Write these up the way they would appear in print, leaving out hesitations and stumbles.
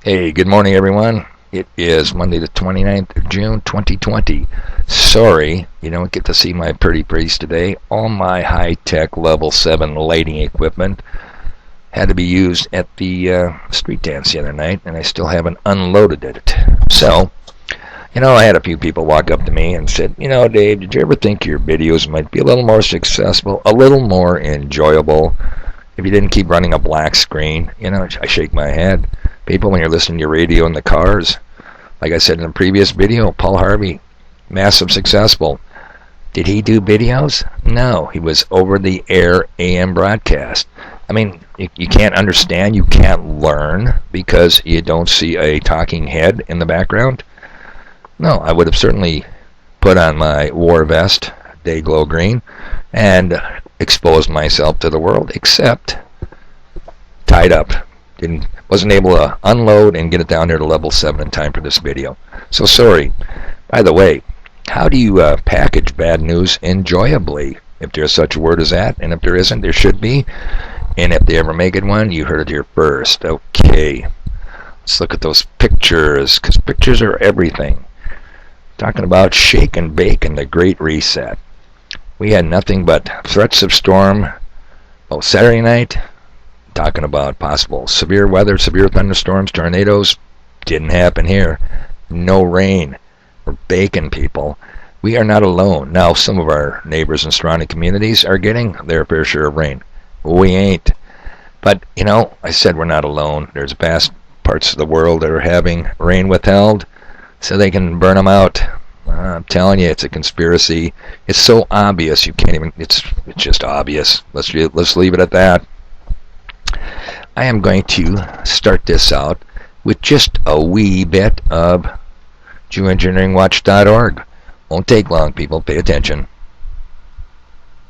Hey, good morning, everyone. It is Monday the 29th of June, 2020. Sorry, you don't get to see my pretty priest today. All my high-tech level 7 lighting equipment had to be used at the street dance the other night, and I still haven't unloaded it. So, I had a few people walk up to me and said, Dave, did you ever think your videos might be a little more successful, a little more enjoyable if you didn't keep running a black screen? I shake my head. People, when you're listening to your radio in the cars, like I said in the previous video, Paul Harvey, massive successful. Did he do videos? No, he was over-the-air AM broadcast. I mean, you can't understand, you can't learn because you don't see a talking head in the background. No, I would have certainly put on my war vest, day glow green, and exposed myself to the world, except tied up. Wasn't able to unload and get it down there to level 7 in time for this video. So sorry. By the way, how do you package bad news enjoyably? If there's such a word as that, and if there isn't, there should be. And if they ever make it one, you heard it here first. Okay. Let's look at those pictures, because pictures are everything. Talking about shake and bake and the Great Reset. We had nothing but threats of storm. Saturday night, talking about possible severe weather, severe thunderstorms, tornadoes. Didn't happen here. No rain. We're baking, people. We are not alone. Now, some of our neighbors and surrounding communities are getting their fair share of rain. We ain't. But, I said we're not alone. There's vast parts of the world that are having rain withheld so they can burn them out. I'm telling you, it's a conspiracy. It's so obvious you can't even, it's just obvious. Let's leave it at that. I am going to start this out with just a wee bit of JewEngineeringWatch.org. Won't take long, people. Pay attention.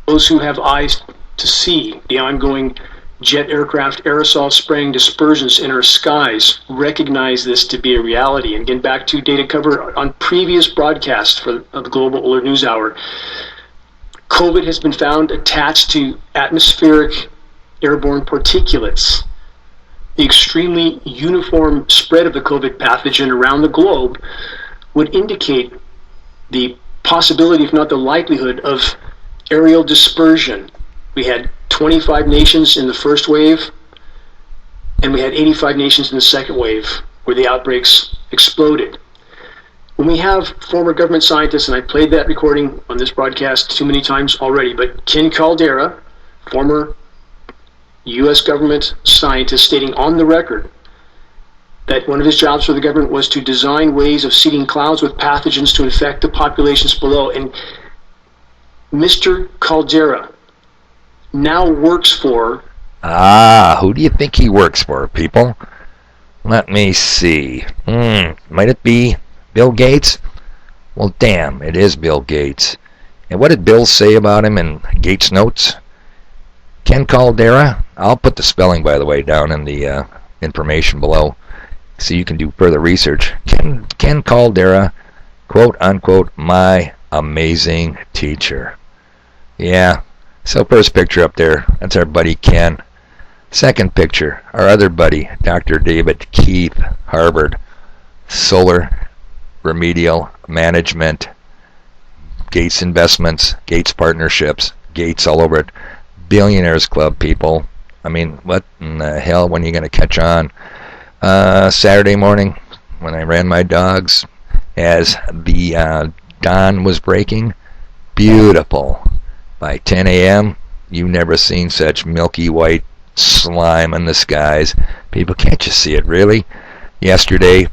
Those who have eyes to see the ongoing jet aircraft aerosol spraying dispersions in our skies recognize this to be a reality. And again, back to data covered on previous broadcasts of the Global Alert News Hour. COVID has been found attached to atmospheric airborne particulates. The extremely uniform spread of the COVID pathogen around the globe would indicate the possibility, if not the likelihood, of aerial dispersion. We had 25 nations in the first wave, and we had 85 nations in the second wave where the outbreaks exploded. When we have former government scientists, and I played that recording on this broadcast too many times already, but Ken Caldeira, former U.S. government scientist, stating on the record that one of his jobs for the government was to design ways of seeding clouds with pathogens to infect the populations below. And Mr. Caldeira now works for... Who do you think he works for, people? Let me see. Might it be Bill Gates? Well, damn, it is Bill Gates. And what did Bill say about him in Gates' notes? Ken Caldeira, I'll put the spelling, by the way, down in the information below so you can do further research. Ken Caldeira, quote unquote, my amazing teacher. Yeah, so first picture up there, that's our buddy Ken. Second picture, our other buddy, Dr. David Keith, Harvard, Solar Remedial Management, Gates Investments, Gates Partnerships, Gates all over it. Billionaires Club, people. I mean, what in the hell, when are you going to catch on? Saturday morning, when I ran my dogs, as the dawn was breaking, beautiful. By 10 a.m., you've never seen such milky white slime in the skies. People, can't you see it, really? Yesterday,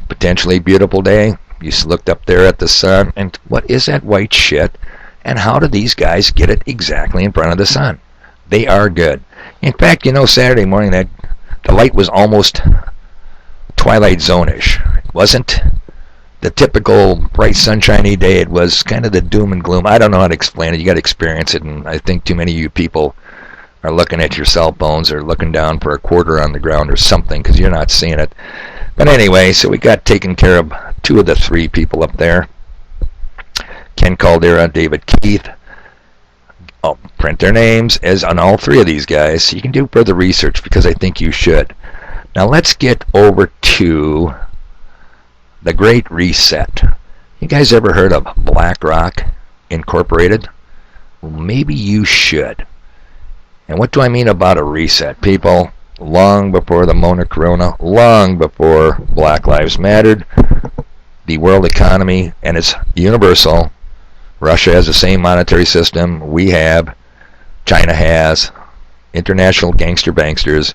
potentially beautiful day. You looked up there at the sun, and what is that white shit? And how do these guys get it exactly in front of the sun? They are good. In fact, Saturday morning, that the light was almost Twilight Zone-ish. It wasn't the typical bright, sunshiny day. It was kind of the doom and gloom. I don't know how to explain it. You got to experience it, and I think too many of you people are looking at your cell phones or looking down for a quarter on the ground or something because you're not seeing it. But anyway, so we got taken care of two of the three people up there. Ken Caldeira, David Keith. I'll print their names as on all three of these guys. You can do further research because I think you should. Now let's get over to the Great Reset. You guys ever heard of BlackRock Incorporated? Well, maybe you should. And what do I mean about a reset, people? Long before the Mona Corona, long before Black Lives Mattered, the world economy, and it's universal. Russia has the same monetary system we have. China has. International gangster banksters.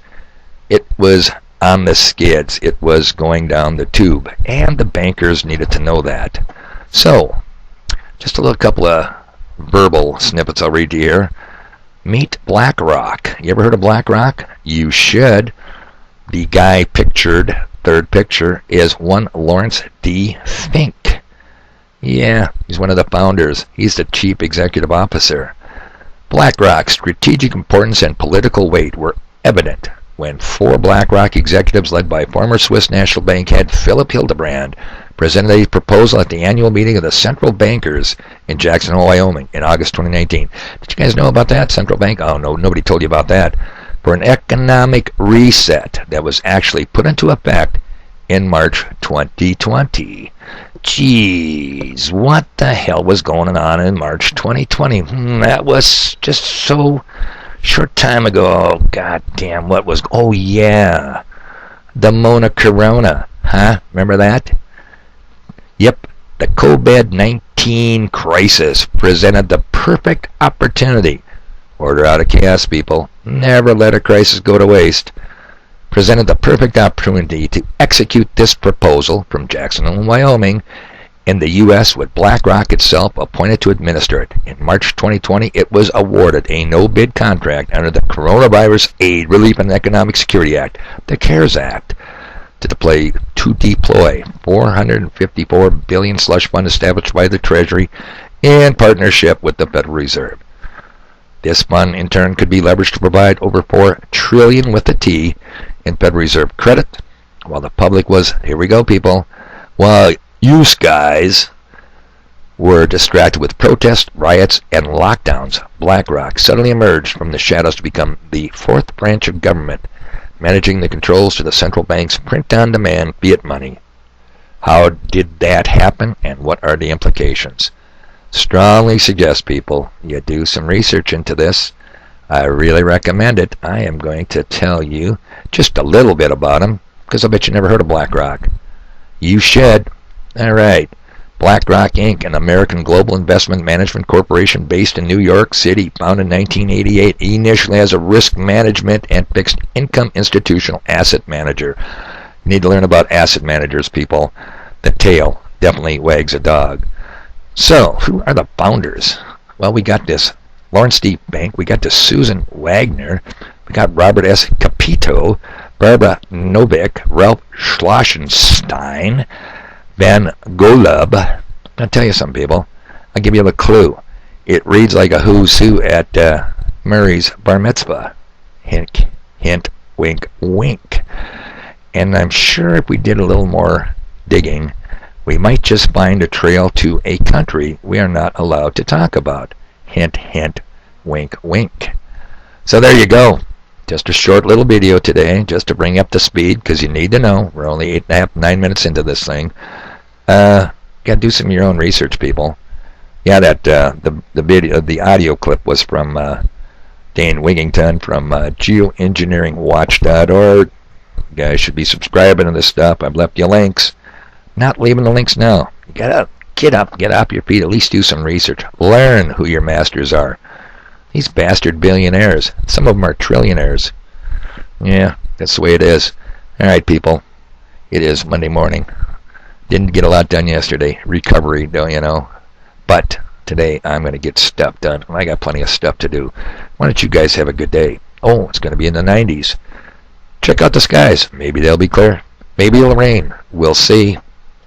It was on the skids. It was going down the tube. And the bankers needed to know that. So, just a little couple of verbal snippets I'll read to you here. Meet BlackRock. You ever heard of BlackRock? You should. The guy pictured, third picture, is one Laurence D. Fink. Yeah, he's one of the founders. He's the chief executive officer. BlackRock's strategic importance and political weight were evident when four BlackRock executives led by former Swiss National Bank head Philip Hildebrand presented a proposal at the annual meeting of the Central Bankers in Jacksonville, Wyoming in August 2019. Did you guys know about that, Central Bank? Oh, no, nobody told you about that. For an economic reset that was actually put into effect in March 2020. Jeez, what the hell was going on in March 2020? That was just so short time ago. Oh, god damn, what was... Oh, yeah. The Mona Corona. Huh? Remember that? Yep, the COVID-19 crisis presented the perfect opportunity. Order out of chaos, people. Never let a crisis go to waste. Presented the perfect opportunity to execute this proposal from Jacksonville, Wyoming, in the U.S. with BlackRock itself appointed to administer it. In March 2020, it was awarded a no-bid contract under the Coronavirus Aid, Relief, and Economic Security Act, the CARES Act, to deploy $454 billion slush fund established by the Treasury in partnership with the Federal Reserve. This fund, in turn, could be leveraged to provide over $4 trillion with a T in Federal Reserve credit, while the public was, here we go, people, while you guys were distracted with protests, riots, and lockdowns. BlackRock suddenly emerged from the shadows to become the fourth branch of government, managing the controls to the central bank's print-on-demand fiat money. How did that happen, and what are the implications? Strongly suggest, people, you do some research into this. I really recommend it. I am going to tell you just a little bit about them, because I bet you never heard of BlackRock. You should. All right. BlackRock Inc., an American global investment management corporation based in New York City, founded in 1988, initially as a risk management and fixed income institutional asset manager. You need to learn about asset managers, people. The tail definitely wags a dog. So, who are the founders? Well, we got this Laurence D. Bank, we got this Susan Wagner, we got Robert S. Capito, Barbara Novick, Ralph Schlossenstein, Van Golub. I'll tell you something, people. I'll give you a clue. It reads like a who's who at Murray's bar mitzvah. Hint, hint, wink, wink. And I'm sure if we did a little more digging, we might just find a trail to a country we are not allowed to talk about. Hint, hint, wink, wink. So there you go. Just a short little video today, just to bring up the speed, because you need to know. We're only 8.5, 9 minutes into this thing. Got to do some of your own research, people. Yeah, that the video, the audio clip was from Dane Wigington from geoengineeringwatch.org. You guys should be subscribing to this stuff. I've left you links. Not leaving the links now. You gotta get off your feet. At least do some research. Learn who your masters are. These bastard billionaires. Some of them are trillionaires. Yeah, that's the way it is. All right, people. It is Monday morning. Didn't get a lot done yesterday. Recovery, don't you know? But today I'm going to get stuff done. I got plenty of stuff to do. Why don't you guys have a good day? Oh, it's going to be in the 90s. Check out the skies. Maybe they'll be clear. Maybe it'll rain. We'll see.